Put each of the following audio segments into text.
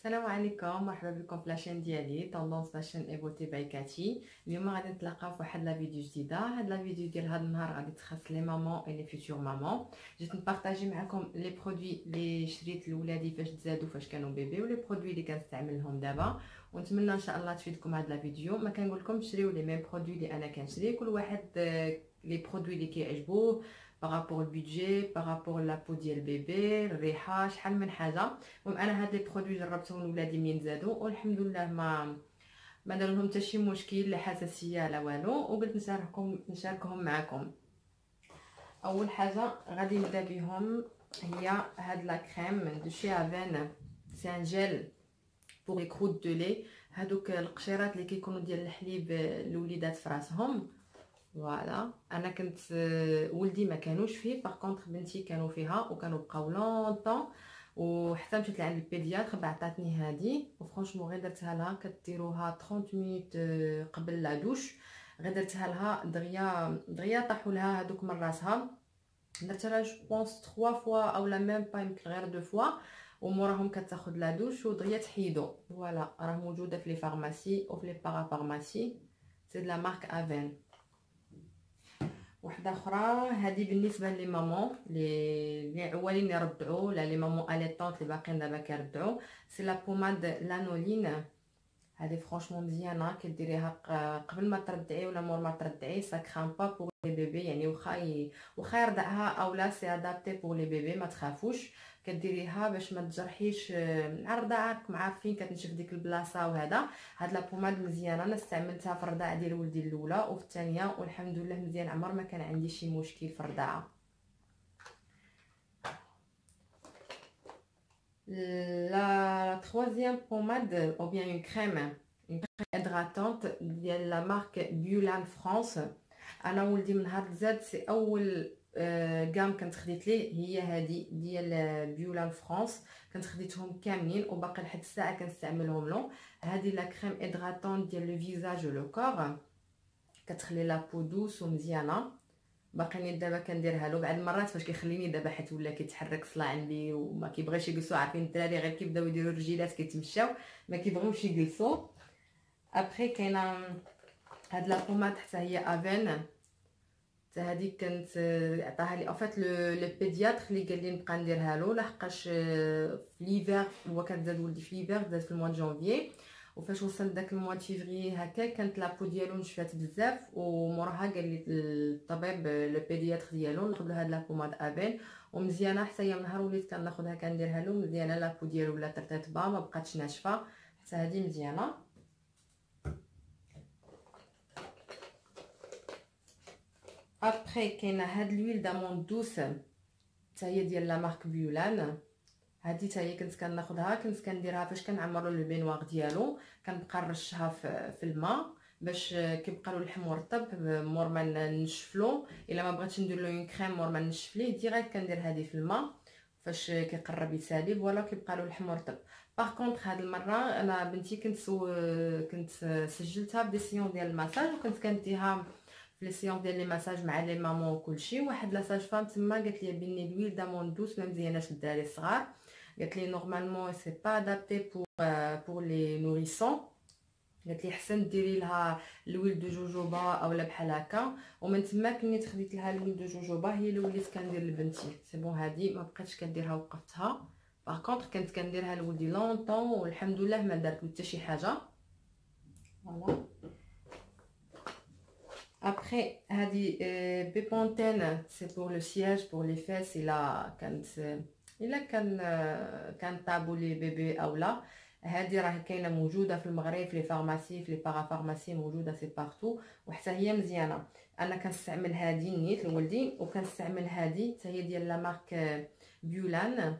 السلام عليكم، مرحبا بكم في لاشين ديالي طوندونس فاشن اي بوتي باي كاتي. اليوم غادي نتلاقاو في واحد لا فيديو جديده. هاد لا فيديو ديال هاد النهار غادي تخص لي مامون اي لي فيتور مامون. جيت نبارطاجي معكم لي برودوي اللي شريت لولادي فاش تزادوا فاش كانوا بيبي ولي برودوي اللي كنستعملهم دابا، ونتمنى ان شاء الله تفيدكم هاد لا فيديو. ما كنقول لكم تشريو لي ميم برودوي اللي انا كنشري، كل واحد لي برودوي اللي كيعجبوه بارابور البيدجي بارابور لابو ديال البيبي الريحه شحال من حاجه. المهم انا هاد لي برودوي جربتهم لولادي منين زادوا والحمد لله ما دار لهم حتى شي مشكل لا حساسيه لا والو، وقلت نشاركهم معكم. اول حاجه غادي نبدا بهم هي هاد لا كريم من دو شي افين. سي ان جيل بور لي كروت دو لي، هادوك القشيرات اللي كيكونوا ديال الحليب الوليدات فراسهم. فوالا انا كنت ولدي ما كانوش فيه، باغ كونطخ بنتي كانوا فيها وكانوا بقاو لونطون، وحتى مشيت لعند البيدياتر بعطاتني هذه وفرونشمون غير درتها لها. كديروها 30 مينوت قبل لا دوش، غير درتها لها دغيا دغيا طاحوا لها هذوك من راسها. درتها لها جو بونس 3 فوا او لا ميم با، يمكن غير 2 فوا، وموراهم كتاخذ لا دوش ودغيا تحيدو. فوالا راه موجوده في لي فارماسي وفي لي بارا فارماسي. سي د لا مارك افين. وحده اخرى هذه بالنسبه لي مامون لي عوالين يرضعوا ولا لي مامون اليطونط اللي باقيين دابا كيرضعوا. سي لا بوماد لانولين. هذه فرونشمون مزيانه، كديريها قبل ما ترضعي ولا مور ما ترضعي. سا كرام با بور لي بيبي، يعني واخا يرضعها او لا سي ادابتي بور لي بيبي، ما تخافوش. كديريها باش ما تجرحيش مع الرضاعه. راكم عارفين كتنشف ديك البلاصه وهذا. هاد لا بوماد مزيانه، انا استعملتها في الرضاعه ديال ولدي الاولى وفي الثانيه والحمد لله مزيان، عمر ما كان عندي شي مشكل في الرضاعه. La troisième pommade ou bien une crème hydratante ديال لا مارك بيولان فرانس. انا ولدي من نهار زاد سي اول كام كنت خديت ليه هي هذه ديال بيولان فرانس. كنت خديتهم كاملين وباقي لحد الساعه كنستعملهم له. هذه لا كريم هيدراتون ديال لو فيزاج و لو كور، كتخلي لا بو دوس ومزيانه. باقيني دابا كنديرها له بعض المرات فاش كيخليني دابا، حيت ولا كيتحرك صلا عندي وما كيبغيش يجلسوا. عارفين الدراري غير كيبداو يديروا الرجيلات كيتمشاو ما كيبغيوش يجلسوا. ابري كاينه هاد لا بوماد حتى هي افين. حتى هذه كانت عطاها لي اوفيت لو بيدياتر اللي قال لي نبقى نديرها له، لحقاش في ليفر هو كان زاد ولدي في ليفر، زاد في الموا جونفيي. وفاش وصل داك الموا فيفري هكا كانت لابو ديالو نشفات بزاف، وموراها قال لي الطبيب لو بيدياتر ديالو ناخذ له هاد لا بوماد افين ومزيانه. حتى هي من نهار وليت كناخذها كنديرها له مزيانه. لابو ديالو ولا ترطيطبه ما بقاتش ناشفه، حتى هذه مزيانه. ابري كاينه هاد لويل دامون دوس حتى هي ديال لا مارك بيولان. هادي حتى هي كنت كناخذها، كنت كنديرها فاش كنعمروا البينواغ ديالو، كنبقى نرشها في الماء باش كيبقى له اللحم مرطب. مور ما نشفلو الا ما بغيتش ندير له اون كريم مور ما نشف ليه ديريكت كندير هذه في الماء فاش كيقرب يسالي ولا كيبقى له اللحم مرطب. باغ كونطخ هاد المره انا بنتي كنت سجلتها بدي سيون ديال الماساج، وكنت كنديها في لي سيون ديال لي مساج مع لي مامون وكلشي. واحد لا ساج فام تما قالت لي بني لويل دامون دوس ما مزياناش للدراري الصغار. قالت لي نورمالمون سي با ادابتي بور لي نوريسون. قالت لي حسن ديري لها الويل دو جوجوبا اولا بحال هكا. ومن تما كنيت خديت لها الويل دو جوجوبا، هي اللي وليت كندير لبنتي. سي بون هذه ما بقيتش كنديرها وقفتها. باغ كونطخ كنت كنديرها لولدي لونطون والحمد لله ما دارت حتى شي حاجه. فوالا. Après, هذه بيبونتين سي بور لو سياج بور لي فيس. الا كان طابو لي بيبي او لا. هذه راه كاينه موجوده في المغرب في لي فارماسي في لي بارا فارماسي، موجوده سي بارتو وحتى هي مزيانه. انا كنستعمل هذه نيت لولدي، وكنستعمل هذه حتى هي ديال لا مارك بيولان.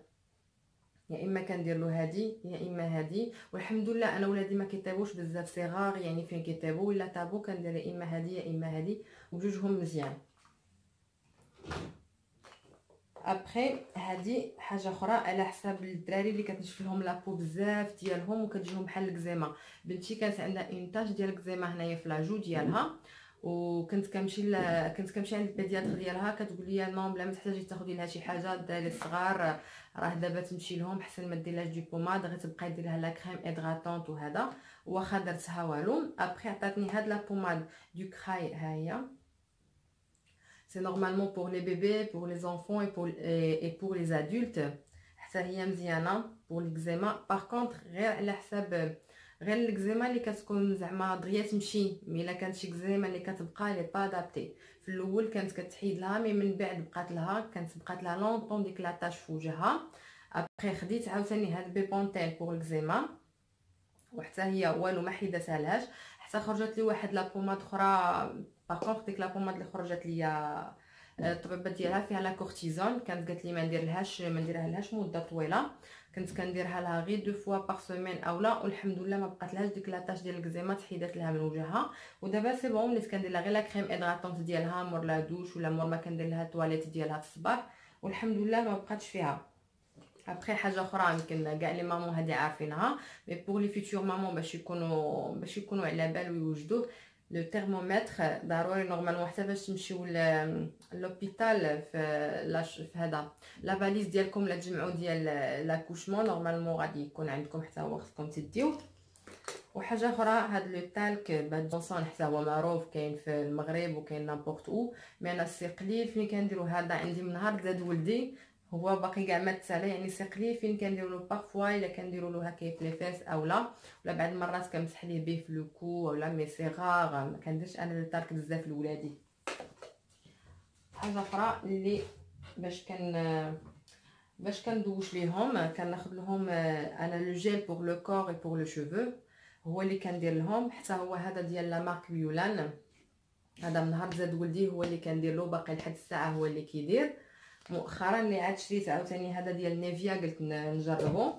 يا اما كندير له هذه يا اما هذه، والحمد لله انا ولادي ما كيطيبوش بزاف صغار، يعني فين كيطيبوا الا طابو كندير يا اما هذه يا اما هذه وبجوجهم مزيان. ابري هذه حاجه اخرى على حساب الدراري اللي كتنشف لهم لابو بزاف ديالهم وكتجيهم بحال الكزيما. بنتي كانت عندها اون تاج ديال الكزيما هنايا في لاجو ديالها، كنت كنمشي عند البيدياتر ديالها، كتقول لي نو بلا ما تحتاجي تاخدي لها شي حاجه، داري الصغار راه دابا تمشي لهم احسن ما دير لها دو بوماد، غير تبقاي دير لها لا كريم ادغاتونط وهذا. واخا درتها والو، ابري عطاتني هاد لا بوماد دو كراي، ها هي سي نورمالمون بور لي بيبي بور لي زونفون اي بور لي ادولت، حتى هي مزيانه بور ليكزيما. باغ كونطخ غير على حساب غير الاكزيما اللي كتكون زعما دغيا تمشي، مي الا كانت شي اكزيما اللي كتبقى لي با ادابتي. في الاول كانت كتحيد لها، مي من بعد بقات لها لونطون ديك لاطاج في وجهها. ابري خديت عاوتاني هاد بيبونتين بور الاكزيما، وحتى هي والو ما حيدتهالهاش، حتى خرجت لي واحد لا بوماد اخرى. باغ كونطخ ديك لا بوماد اللي خرجت ليا الطبيبه ديالها فيها لا كورتيزون، كانت قالت لي ما نديرها لهاش مده طويله، كنت كنديرها لها غير دو فوا باغ سيمين اولا، والحمد لله ما بقات لهاش ديك لاطاج ديال الكزيما، تحيدت لها من وجهها. ودابا سي بون، وليت كندير لها غير لا كريم ادغاتونط ديالها مور لا دوش، ولا مور ما كندير لها التواليت ديالها في الصباح، والحمد لله ما بقاتش فيها. ابري حاجه اخرى يمكن كاع لي مامون هادي عارفينها، مي بور لي فيتور مامون باش يكونوا على بال ويوجدوه، لو تيرمومتر ضروري نورمالمون حتى باش تمشيو لوبيتال في هذا لا فاليز ديالكم لا تجمعوا ديال لاكوشمون، نورمالمون غادي يكون عندكم حتى هو، خصكم تديوه. وحاجه اخرى هاد لو تالك باد جونسون حتى هو معروف، كاين في المغرب وكاين نامبورط او، مي انا سي قليل فين كنديروا هذا عندي من نهار زاد ولدي، هو باقي كاع ما تسالى، يعني سي قليل فين كنديروا له بارفوا الا كنديروا له هكا في لي فيس اولا، ولا بعض المرات كنمسح ليه به في لو كو ولا، مي سي غار ما كنديرش انا لو تالك بزاف لولادي. حاجه اخرى اللي باش كندوش ليهم، كناخذ لهم انا لو جيل بور لو كور اي بور لو شوفو، هو اللي كندير لهم، حتى هو هذا ديال لا مارك بيولان، هذا من نهار زاد ولدي هو اللي كندير له، باقي لحد الساعه هو اللي كيدير. مؤخرا اللي عاد شريت عاوتاني هذا ديال نيفيا، قلت نجربه،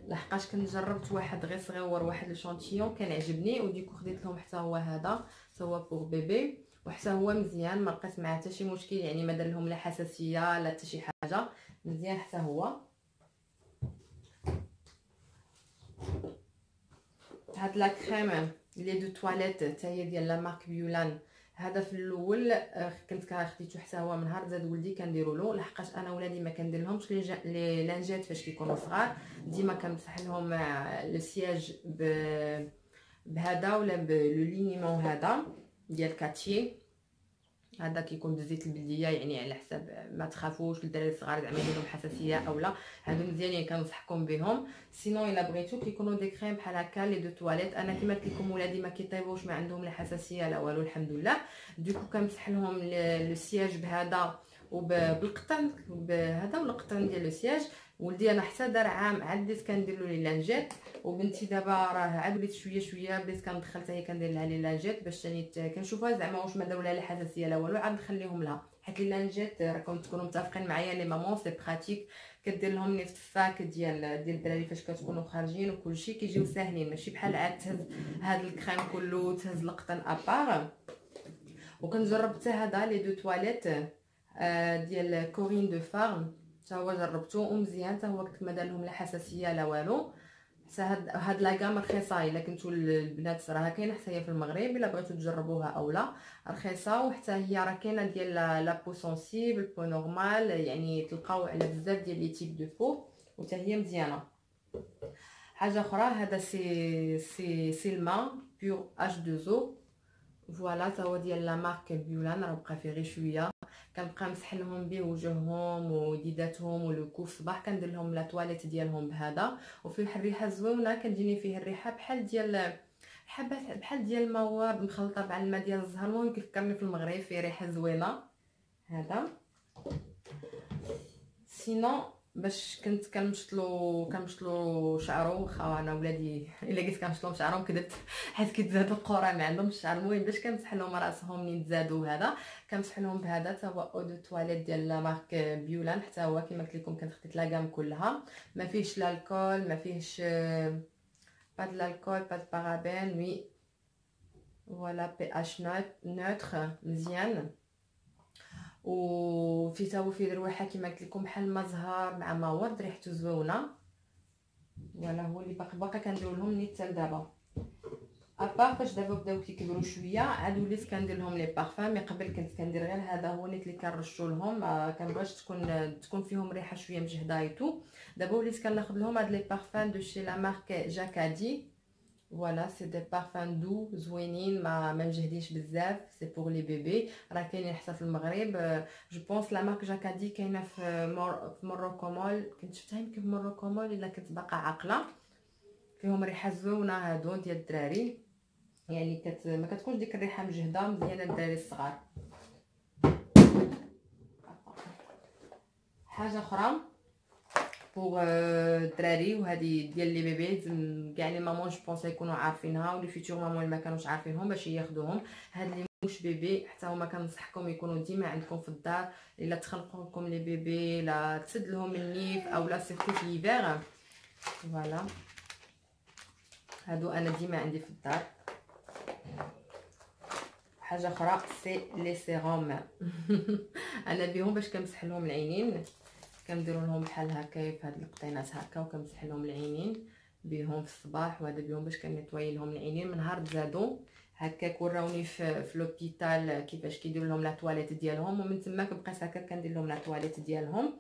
لحقاش كنت جربت واحد غير صغيور، واحد لو كان عجبني، وديكو خديت لهم حتى هو هذا سوا بور بيبي، وحتى هو مزيان، ما لقيت معاه حتى شي مشكل، يعني ما دار لهم لا حساسيه لا حتى شي حاجه، مزيان حتى هو. هاد لا كريم لي دو تواليت حتى هي ديال لا مارك بيولان، هذا في الاول كنت خديته حتى هو من نهار زاد ولدي كنديروا له، لحقاش انا ولادي ما كندير لهمش لي لانجيت فاش كيكونوا صغار، ديما كنمسح لهم لو سياج بهذا ولا بلو لينيمون هذا ديال كاتشي، هذا كيكون بزيت البلديه، يعني على حساب ما تخافوش الدراري الصغار زعما يدير لهم حساسيه اولا، هادو مزيانين كنصحكم بهم. سينو الا بغيتو كيكونوا دي كريم بحال هكا لي دو تواليت، انا كما قلت لكم ولادي ما كيطيبوش، ما عندهم لا حساسيه لا والو الحمد لله، دوكو كنمسح لهم لو سياج بهذا وبالقطن بهذا والقطن ديال لو سياج. ولدي انا حتى دار عام عاد بديت كندير له لي لانجيت، وبنتي دابا راه عاد وليت شويه بديت كندخل حتى هي كندير لها لي لانجيت، باش ثاني كنشوفها زعما واش ما داروا لها لا حساسيه لا والو، عاد نخليهم لها، حيت لي لانجيت راكم تكونوا متفقين معايا لي مامون سي براتيك، كدير لهم نيت في الساك ديال الدراري فاش كتكونوا خارجين وكلشي كيجيو ساهلين، ماشي بحال عاد تهز هذا الكريم كله تهز القطن ابار. وكنجرب حتى هذا لي دو تواليت ديال كورين دو فارم، حتى هو جربته ومزيان، حتى هو ما دار لهم لا حساسيه لا والو، حتى هاد لا غام رخيصه، الا كنتو البنات راها كاينه حتى هي في المغرب، الا بغيتو تجربوها اولا رخيصه، وحتى هي راه كاينه ديال لا بو سونسيبل بو نورمال، يعني تلقاو على بزاف ديال لي تيب دو بو، وحتى هي مزيانه. حاجه اخرى هذا سي الماء بيور اش 2 او، فوالا تا هو ديال لا مارك بيولان، راه بقى فيه غير شويه، كنبقى نمسح لهم به وجههم ويديداتهم ولو كوف الصباح، كندير لهم لا تواليت ديالهم بهذا، وفيه الريحه زوينه، كتجيني فيه الريحه بحال ديال حبات بحال ديال المواد مخلطه مع الماء ديال الزهر، المهم كيفكرني في المغرب، فيه ريحه زوينه هذا. سينو باش كنت كنمشطلو شعرو، واخا انا ولادي الا قلت كنمشطلهم شعرهم كذبت، حيت كيتزادوا القرى ما عندهمش الشعر، المهم باش كنمسح لهم راسهم منين تزادوا هذا، كنمسح لهم بهذا تا هو او دو تواليت ديال لا مارك بيولان، حتى هو كما قلت لكم كنت خديت لا غام كلها، ما فيهش لا الكول ما فيهش با د الكول با د بارابين، وي فوالا بي اش نوتر مزيان، وفي تا هو فيه الرواحه كما قلت لكم بحال ما زهر مع ما ورد، ريحته زوينه، ولا هو اللي باقي كنديروا لهم نيت حتى دابا. ابار فاش دابا بداو كيكبروا شويه عاد وليت كندير لهم لي بارفان. مي قبل كنت كندير غير هذا هو نيت اللي كنرشوا لهم، كنبغيش تكون فيهم ريحه شويه مجهده ايتو. دابا وليت كناخذ لهم هاد لي بارفان دو شي لا مارك جاكادي. فوالا سي دي بارفان دو زوينين، ما مجهدينش بزاف، سي بور لي بيبي. راه كاينين حتى في المغرب. جو بونس لا مارك جاكادي كاينه في موروكو مول، كنت شفتها يمكن في موروكو مول الا كنت باقا عاقله. فيهم ريحه زوينه هادو ديال الدراري، يعني ما كتكونش ديك الريحه مجهده، مزيانه للدراري الصغار. حاجه اخرى بوغ الدراري وهذه ديال لي بيبي، كاع لي مامون جو بونس يكونوا عارفينها، ولي فيتور مامون اللي ما كانوش عارفينهم باش ياخذوهم. هاد لي موش بيبي حتى هما كنصحكم يكونوا ديما عندكم في الدار، الا تخلقوا لكم لي بيبي لا تسد لهم النيف اولا سيرتو في ليفير. فوالا هادو انا ديما عندي في الدار. حاجه اخرى سي لي سيروم انا بيهم باش كنمسح لهم العينين، كنديروا لهم بحال هكا في هاد القطينات هكا، وكنمسح لهم العينين بيهم في الصباح. وهذا بيهم باش كنيطوي لهم العينين من نهار تزادوا هكاك. وراوني في لوبيتال كيفاش كيديروا لهم لا تواليت ديالهم، ومن تماك بقيت هكا كندير لهم لا تواليت ديالهم.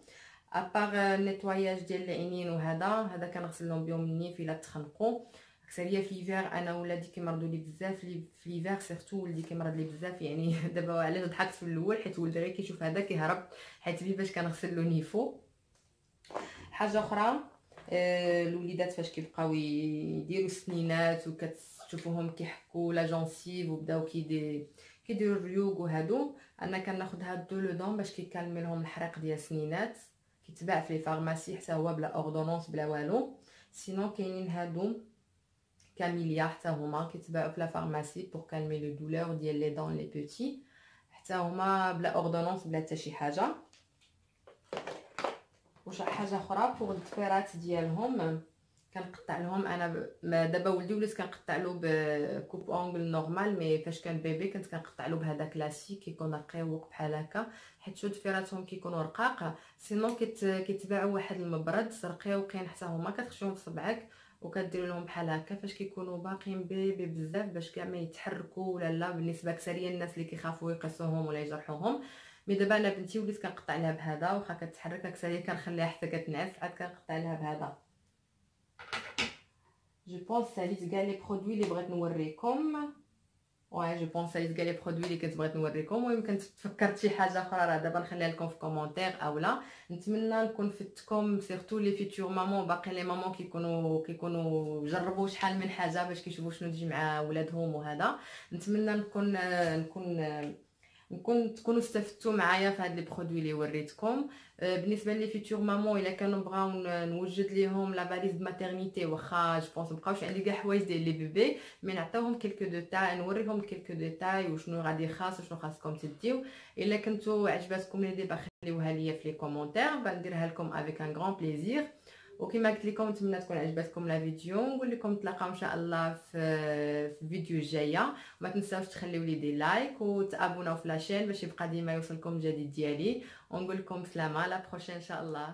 ابار نيطواياج ديال العينين وهذا كنغسل لهم بهم النيف الا تخنقوا. اكثريه في ليفير انا ولادي كيمرضوا لي بزاف، في ليفير سيرتو ولدي كيمرض لي بزاف يعني دابا علاش ضحكت في الاول حيت ولدي غير كيشوف هذا كيهرب حيت باش كنغسل له نيفو. حاجه اخرى الوليدات فاش كيبقاو يديروا السنينات وكتشوفوهم كيحكوا لا جونسيف وبداو كيديروا الريوق وهادو، انا كناخذ هاد دو لو دون باش كيكالمي لهم الحريق ديال السنينات. كيتباع في لي فارماسي حتى هو بلا اوردونونس بلا والو. سينو كاينين هادو كاميليا حتى هما كيتباعوا في لا فارماسي بور كالمي لو دولور ديال لي دون لي بوتي، حتى هما بلا اوردونونس بلا حتى شي حاجه. وش حاجه اخرى بوغ الضفيرات ديالهم كنقطع لهم انا دابا ولدي وليت كنقطع له بكوب اونغل نورمال، مي فاش كان بيبي كنت كنقطع له بهذا كلاسيك كيكون رقيق بحال هكا، حيت شو ضفيراتهم كيكونوا رقاق. سينو كيتباعوا واحد المبرد رقيقين حتى هما كتخشيهم في صبعك وكدير لهم بحال هكا فاش كيكونوا باقيين بيبي بزاف باش كاع ما يتحركوا ولا لا. بالنسبه كثريا الناس اللي كيخافوا يقصوهم ولا يجرحوهم، مي دابا انا بنتي وليت كنقطع لها بهذا، واخا كتحرك اكثر كنخليها حتى كتنعس عاد كنقطع لها بهذا. جو بونس ساليت كاع لي برودوي اللي بغيت نوريكم. جو بونس ساليت كاع لي برودوي اللي كنت بغيت نوريكم. ويمكن تفكرت شي حاجه اخرى راه دابا نخليها لكم في كومونتير اولا. نتمنى نكون فدتكم سيرتو لي فيتور مامون، باقي لي مامون كيكونوا جربوا شحال من حاجه باش كيشوفوا شنو تجي مع ولادهم وهذا. نتمنى نكون تكونوا استفدتوا معايا في هاد لي برودوي اللي وريتكم. بالنسبه لي فيتور مامون الا كانوا بغاو نوجد ليهم لا فاليز ماتيرنيتي، واخا جو بونس مابقاوش عندي كاع حوايج ديال لي بيبي، مي نعطيوهم كلكو ديتاي، نوريهم كلكو ديتاي وشنو غادي خاص وشنو خاصكم تديو. الا كنتو عجباتكم لي ديبا خليوها ليا في لي كومونتير غنديرها لكم افيك ان غران بليزير. وكما قلت لكم نتمنى تكون عجبتكم لا فيديو، نقول لكم نتلاقاو ان شاء الله في الفيديو الجايه. ما تنساوش تخليو لي دي لايك وتابوناو في لاشين باش يبقى ديما يوصلكم الجديد ديالي، ونقول لكم سلامه لا بروشين ان شاء الله.